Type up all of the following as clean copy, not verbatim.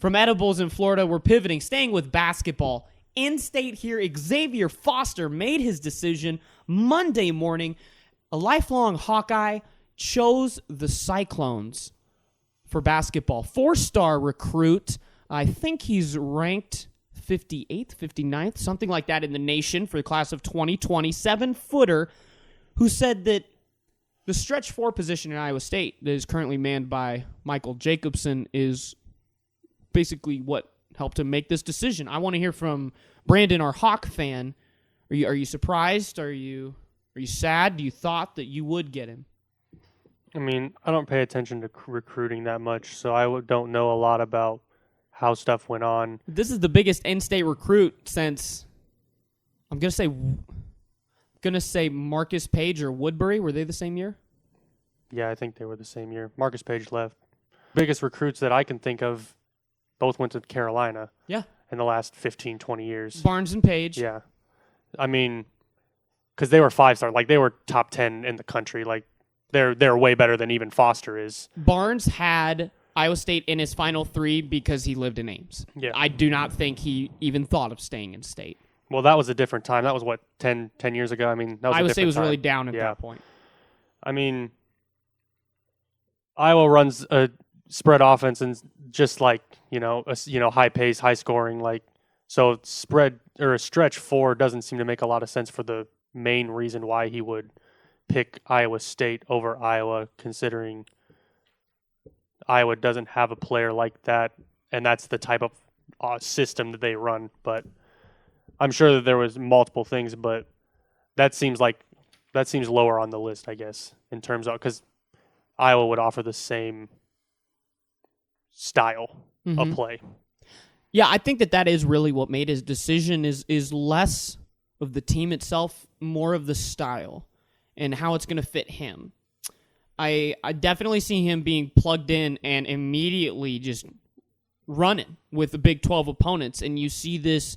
From edibles in Florida, we're pivoting, staying with basketball. In-state here, Xavier Foster made his decision Monday morning. A lifelong Hawkeye chose the Cyclones for basketball. 4-star recruit. I think he's ranked 58th, 59th, something like that in the nation for the class of 2020. 7-footer who said that the stretch 4 position in Iowa State that is currently manned by Michael Jacobson is basically what helped him make this decision. I want to hear from Brandon, our Hawk fan. Are you surprised? Are you sad? You thought that you would get him? I mean, I don't pay attention to recruiting that much, so I don't know a lot about how stuff went on. This is the biggest in-state recruit since I'm gonna say Marcus Page or Woodbury. Were they the same year? Yeah, I think they were the same year. Marcus Page left. Biggest recruits that I can think of both went to Carolina. Yeah. In the last 15, 20 years. Barnes and Page. Yeah. I mean, because they were 5-star. Like, they were top 10 in the country. Like, they're way better than even Foster is. Barnes had Iowa State in his final 3 because he lived in Ames. Yeah. I do not think he even thought of staying in state. Well, that was a different time. That was, 10 years ago? I mean, that was Iowa a State was time. really down at that point. I mean, Iowa runs a spread offense and just like, high pace, high scoring. Like, so spread or a stretch 4 doesn't seem to make a lot of sense for the main reason why he would pick Iowa State over Iowa, considering Iowa doesn't have a player like that, and that's the type of system that they run. But I'm sure that there was multiple things, but that seems lower on the list, I guess, in terms of, because Iowa would offer the same style of play. Yeah, I think that is really what made his decision is less of the team itself, more of the style and how it's going to fit him. I definitely see him being plugged in and immediately just running with the Big 12 opponents. And you see this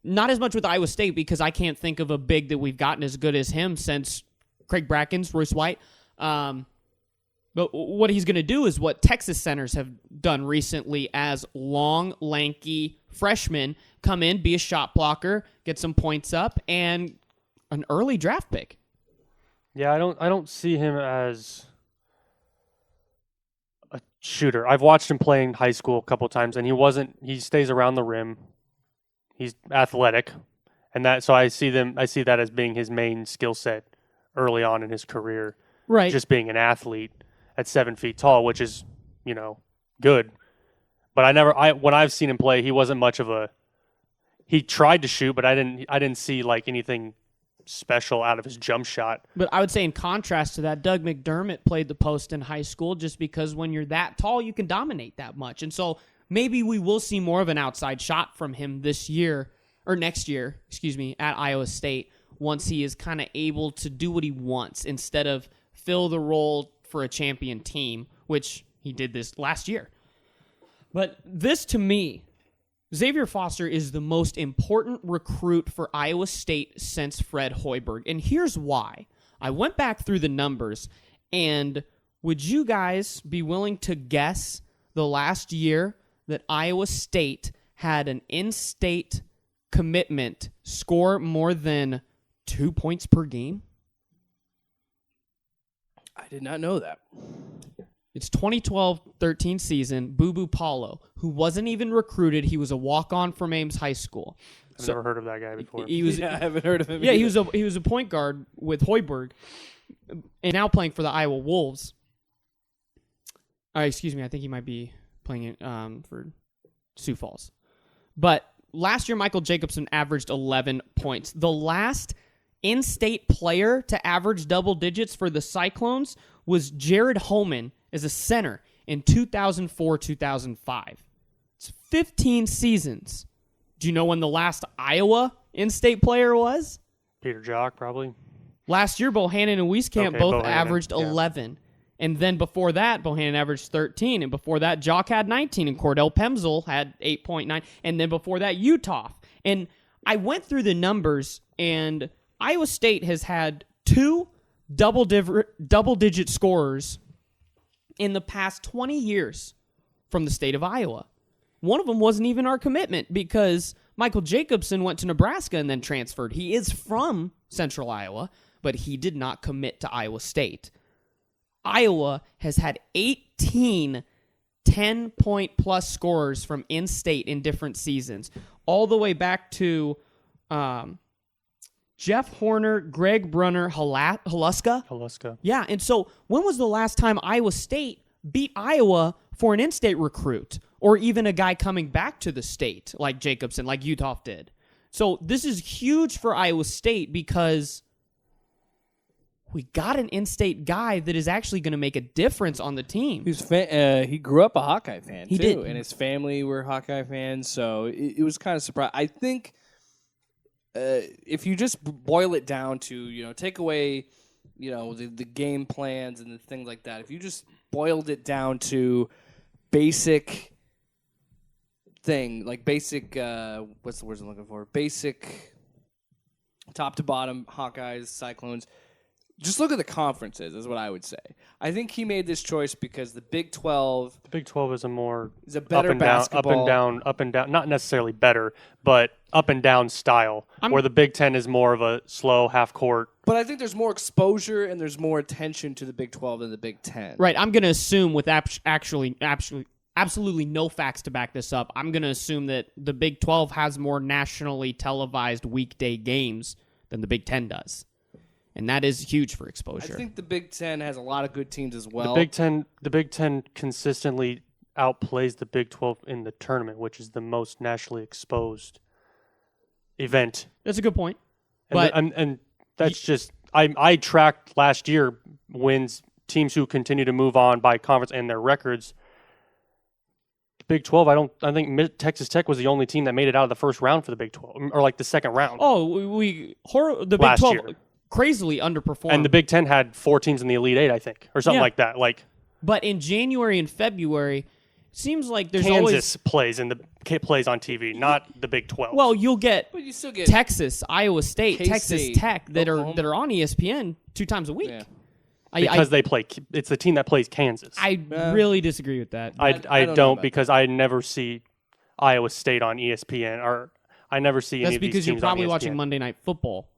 not as much with Iowa State, because I can't think of a big that we've gotten as good as him since Craig Brackens, Royce White. But what he's going to do is what Texas centers have done recently as long, lanky freshmen come in, be a shot blocker, get some points up, and an early draft pick. Yeah, I don't see him as a shooter. I've watched him play in high school a couple times, and he stays around the rim. He's athletic, and so I see that as being his main skill set early on in his career. Right. Just being an athlete at 7 feet tall, which is, good. But when I've seen him play, he wasn't much of a. He tried to shoot, but I didn't see like anything special out of his jump shot. But I would say in contrast to that, Doug McDermott played the post in high school just because when you're that tall, you can dominate that much. And so maybe we will see more of an outside shot from him next year, at Iowa State, once he is kind of able to do what he wants instead of fill the role for a champion team, which he did this last year. But this, to me, Xavier Foster is the most important recruit for Iowa State since Fred Hoiberg. And here's why. I went back through the numbers, and would you guys be willing to guess the last year that Iowa State had an in-state commitment score more than 2 points per game? I did not know that. It's 2012-13 season. Boo Boo Paulo, who wasn't even recruited. He was a walk-on from Ames High School. I've never heard of that guy before. I haven't heard of him. Yeah, either. he was a point guard with Hoiberg, and now playing for the Iowa Wolves. Excuse me, I think he might be playing it for Sioux Falls. But last year, Michael Jacobson averaged 11 points. The last in-state player to average double digits for the Cyclones was Jared Holman as a center in 2004-2005. It's 15 seasons. Do you know when the last Iowa in-state player was? Peter Jock, probably. Last year, Bohannon and Wieskamp both averaged 11. And then before that, Bohannon averaged 13. And before that, Jock had 19. And Cordell Pemsel had 8.9. And then before that, Utah. And I went through the numbers, and Iowa State has had 2 double-digit scorers in the past 20 years from the state of Iowa. one of them wasn't even our commitment because Michael Jacobson went to Nebraska and then transferred. He is from Central Iowa, but he did not commit to Iowa State. Iowa has had 18 10-point-plus scorers from in-state in different seasons, all the way back to Jeff Horner, Greg Brunner, Haluska. Yeah, and so when was the last time Iowa State beat Iowa for an in-state recruit or even a guy coming back to the state like Jacobson, like Utah did? So this is huge for Iowa State because we got an in-state guy that is actually going to make a difference on the team. He grew up a Hawkeye fan, He too, did. and his family were Hawkeye fans, so it was kind of surprising. I think if you just boil it down to, take away, the game plans and the things like that, if you just boiled it down to basic thing, like basic, what's the words I'm looking for? Basic top to bottom, Hawkeyes, Cyclones. Just look at the conferences, is what I would say. I think he made this choice because the Big 12... The Big 12 is a better basketball. Up and down, not necessarily better, but up and down style, where the Big 10 is more of a slow half-court. But I think there's more exposure and there's more attention to the Big 12 than the Big 10. Right, I'm going to assume with absolutely no facts to back this up, I'm going to assume that the Big 12 has more nationally televised weekday games than the Big 10 does. And that is huge for exposure. I think the Big 10 has a lot of good teams as well. The Big 10 consistently outplays the Big 12 in the tournament, which is the most nationally exposed event. That's a good point. And that's just I tracked last year wins, teams who continue to move on by conference and their records. Big 12, I think Texas Tech was the only team that made it out of the first round for the Big 12, or like the second round. Oh, the Big last 12 year. Crazily underperformed. And the Big 10 had 4 teams in the Elite 8, I think, or something like that. But in January and February, it seems like there's Kansas plays on TV, not the Big 12. Well, you still get Texas, Iowa State, K-State, Texas Tech that Oklahoma. are on ESPN 2 times a week. Yeah. Because they play. It's the team that plays Kansas. I really disagree with that. I don't know don't about because I never see Iowa State on ESPN, or I never see any of these teams on ESPN. That's because you're probably watching Monday Night Football.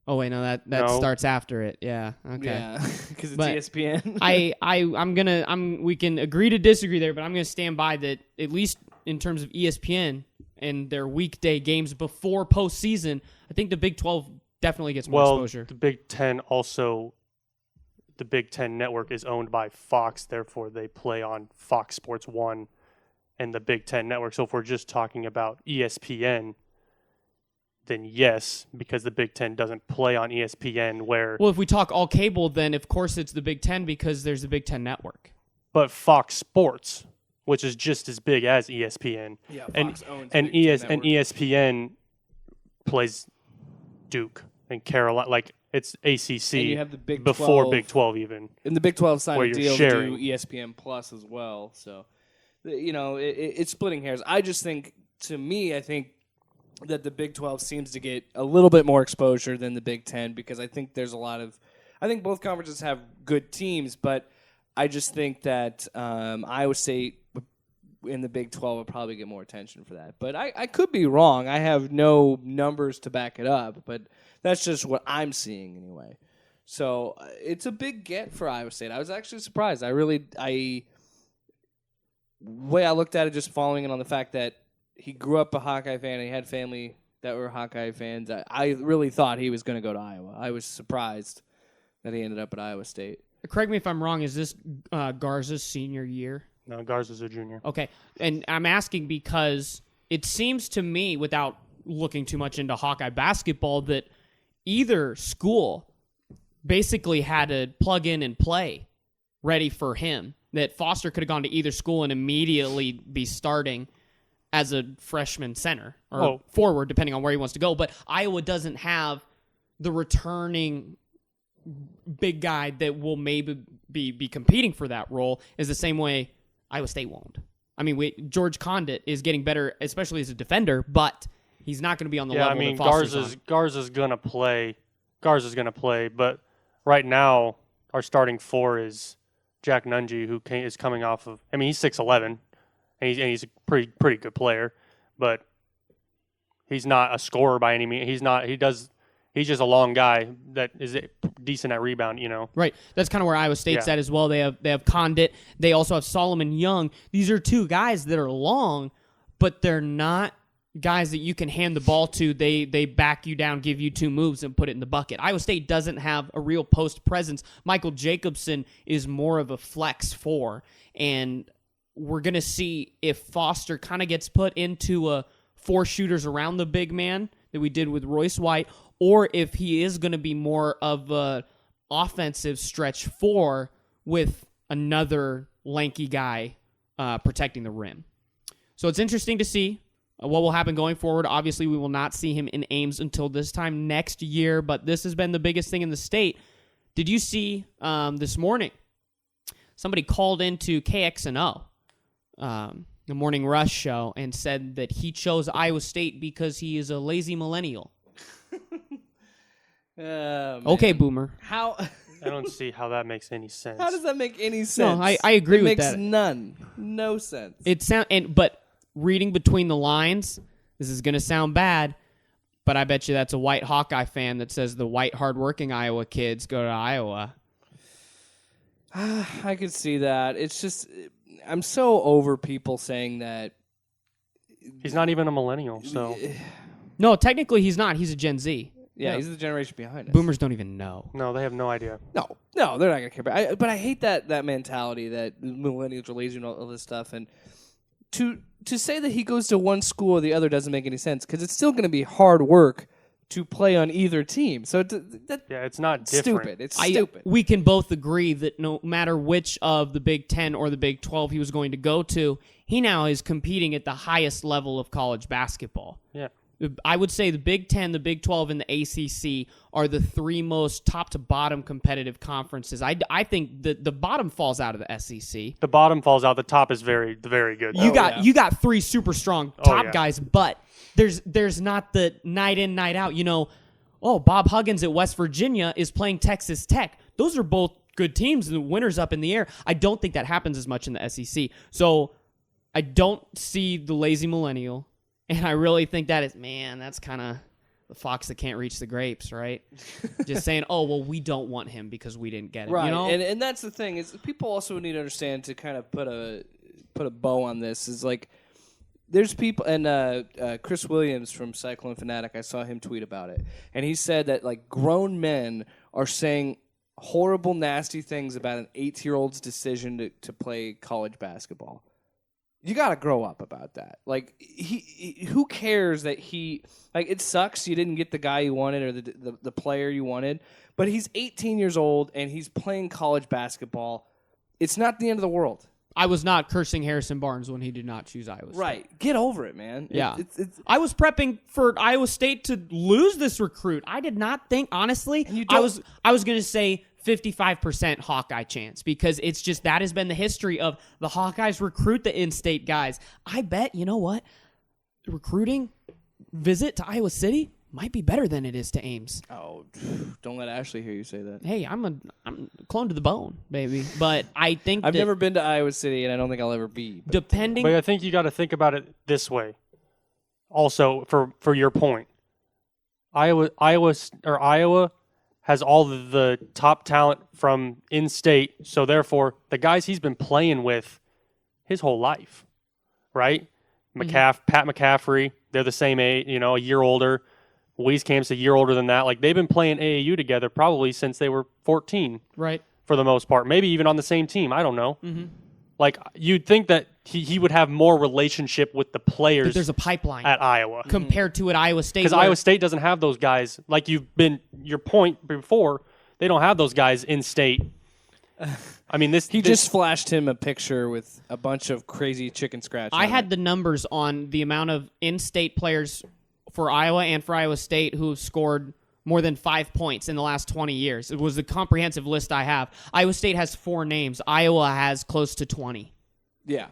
Oh wait, no, that No. starts after it. Yeah, okay. Yeah, because it's But ESPN. we can agree to disagree there, but I'm gonna stand by that at least in terms of ESPN and their weekday games before postseason. I think the Big 12 definitely gets more exposure. The Big 10 also, the Big 10 network is owned by Fox, therefore they play on Fox Sports 1 and the Big 10 network. So if we're just talking about ESPN, then yes, because the Big 10 doesn't play on ESPN where... Well, if we talk all cable, then of course it's the Big 10 because there's the Big 10 network. But Fox Sports, which is just as big as ESPN, Yeah, and Fox owns and, the Big 10 and network. ESPN plays Duke and Carolina, like it's ACC And you have the Big before 12. Big 12 even. And the Big 12 signed Where a you're deal sharing. to do ESPN Plus as well. So, it's splitting hairs. I just think, to me, I think that the Big 12 seems to get a little bit more exposure than the Big 10 because I think there's I think both conferences have good teams, but I just think that Iowa State in the Big 12 will probably get more attention for that. But I could be wrong. I have no numbers to back it up, but that's just what I'm seeing anyway. So it's a big get for Iowa State. I was actually surprised. The way I looked at it, just following it on the fact that he grew up a Hawkeye fan and he had family that were Hawkeye fans, I really thought he was going to go to Iowa. I was surprised that he ended up at Iowa State. Correct me if I'm wrong. Is this Garza's senior year? No, Garza's a junior. Okay, and I'm asking because it seems to me, without looking too much into Hawkeye basketball, that either school basically had a plug in and play ready for him. That Foster could have gone to either school and immediately be starting as a freshman center or forward, depending on where he wants to go. But Iowa doesn't have the returning big guy that will maybe be competing for that role is the same way Iowa State won't. I mean, George Condit is getting better, especially as a defender, but he's not going to be on the level that Foster's on. Garza's going to play. Garza's going to play, but right now our starting 4 is Jack Nunge, who is coming off of, he's 6'11", and and he's a pretty good player, but he's not a scorer by any means. He's just a long guy that is decent at rebound, Right. That's kind of where Iowa State's Yeah. at as well. They have Condit. They also have Solomon Young. These are two guys that are long, but they're not guys that you can hand the ball to. They back you down, give you 2 moves, and put it in the bucket. Iowa State doesn't have a real post presence. Michael Jacobson is more of a flex 4, and we're going to see if Foster kind of gets put into a 4 shooters around the big man that we did with Royce White, or if he is going to be more of a offensive stretch 4 with another lanky guy protecting the rim. So it's interesting to see what will happen going forward. Obviously, we will not see him in Ames until this time next year, but this has been the biggest thing in the state. Did you see this morning somebody called into KXNO, the Morning Rush show, and said that he chose Iowa State because he is a lazy millennial? Okay, Boomer. How I don't see how that makes any sense. how does that make any sense? No, I agree it with makes that. No sense. But reading between the lines, this is going to sound bad, but I bet you that's a white Hawkeye fan that says the white, hardworking Iowa kids go to Iowa. I could see that. It's just I'm so over people saying that. He's not even a millennial, so No, technically he's not. He's a Gen Z. Yeah, he's the generation behind us. Boomers don't even know. no, they have no idea. No, they're not gonna care. But I hate that mentality that millennials are lazy and all this stuff. And to say that he goes to one school or the other doesn't make any sense because it's still going to be hard work to play on either team. So It's not different. stupid. It's stupid. We can both agree that no matter which of the Big 10 or the Big 12 he was going to go to, he now is competing at the highest level of college basketball. Yeah. I would say the Big 10, the Big 12, and the ACC are the 3 most top-to-bottom competitive conferences. I think the bottom falls out of the SEC. The bottom falls out. The top is very good. You got 3 super strong top yeah. guys, but there's not the night in, night out. Bob Huggins at West Virginia is playing Texas Tech. Those are both good teams, and the winner's up in the air. I don't think that happens as much in the SEC. So I don't see the lazy millennial. And I really think that's kind of the fox that can't reach the grapes, right? Just saying, we don't want him because we didn't get him. Right, You know? and that's the thing is people also need to understand to kind of put a bow on this is like there's people and Chris Williams from Cyclone Fanatic, I saw him tweet about it, and he said that like grown men are saying horrible, nasty things about an 8-year-old's decision to play college basketball. You got to grow up about that. Like, who cares that it sucks you didn't get the guy you wanted or the player you wanted, but he's 18 years old and he's playing college basketball. It's not the end of the world. I was not cursing Harrison Barnes when he did not choose Iowa State. Right. Get over it, man. Yeah. It's I was prepping for Iowa State to lose this recruit. I did not think, honestly, I was going to say 55% Hawkeye chance because it's just that has been the history of the Hawkeyes recruit the in-state guys. I bet, you know what? The recruiting visit to Iowa City might be better than it is to Ames. Oh, don't let Ashley hear you say that. Hey, I'm clone to the bone, baby. But I think I've never been to Iowa City, and I don't think I'll ever be. Depending, But I think you got to think about it this way. Also, for your point, Iowa has all the top talent from in-state, so therefore the guys he's been playing with his whole life, right? Pat McCaffrey, they're the same age, a year older. Wieskamp's a year older than that. Like, they've been playing AAU together probably since they were 14, right? For the most part. Maybe even on the same team. I don't know. Mm-hmm. Like, you'd think that he would have more relationship with the players. But there's a pipiline at Iowa compared to at Iowa State. Because Iowa State doesn't have those guys. Like your point before, they don't have those guys in state. I mean, he just flashed him a picture with a bunch of crazy chicken scratch. I had the numbers on the amount of in-state players for Iowa and for Iowa State who have scored more than 5 points in the last 20 years. It was the comprehensive list I have. Iowa State has 4 names. Iowa has close to 20. Yeah.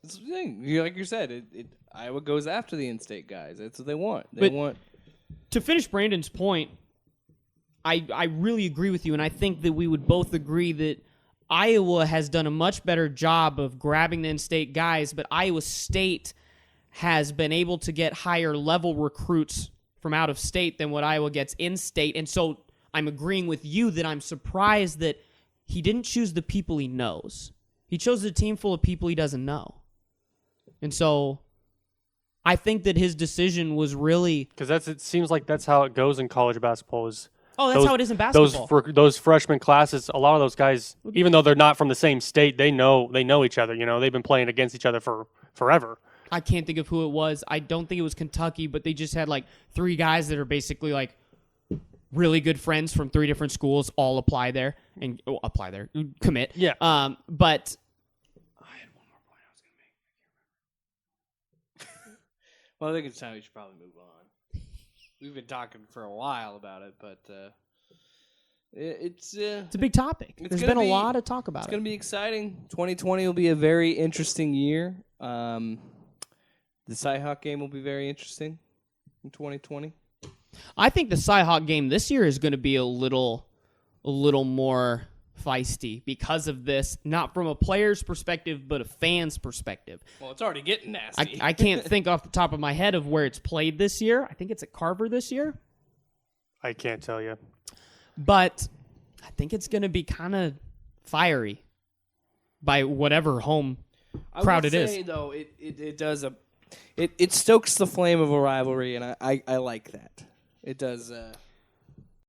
That's the thing. Like you said, Iowa goes after the in-state guys. That's what they want. To finish Brandon's point, I really agree with you, and I think that we would both agree that Iowa has done a much better job of grabbing the in-state guys, but Iowa State has been able to get higher level recruits from out of state than what Iowa gets in-state. And so I'm agreeing with you that I'm surprised that he didn't choose the people he knows. He chose a team full of people he doesn't know. And so I think that his decision was really... Because it seems like that's how it goes in college basketball. That's how it is in basketball. Those freshman classes, a lot of those guys, even though they're not from the same state, they know each other. You know, they've been playing against each other for forever. I can't think of who it was. I don't think it was Kentucky, but they just had like 3 guys that are basically like really good friends from 3 different schools, all commit. Yeah. But I had one more point I was going to make. I can't remember. Well, I think it's time we should probably move on. We've been talking for a while about it, but it's a big topic. There's been a lot to talk about. It's going to be exciting. 2020 will be a very interesting year. The Cyhawk game will be very interesting in 2020. I think the Cyhawk game this year is going to be a little more feisty because of this, not from a player's perspective, but a fan's perspective. Well, it's already getting nasty. I can't think off the top of my head of where it's played this year. I think it's at Carver this year. I can't tell you. But I think it's going to be kind of fiery by whatever home crowd it is. I would say, though, it does it stokes the flame of a rivalry, and I like that. It does.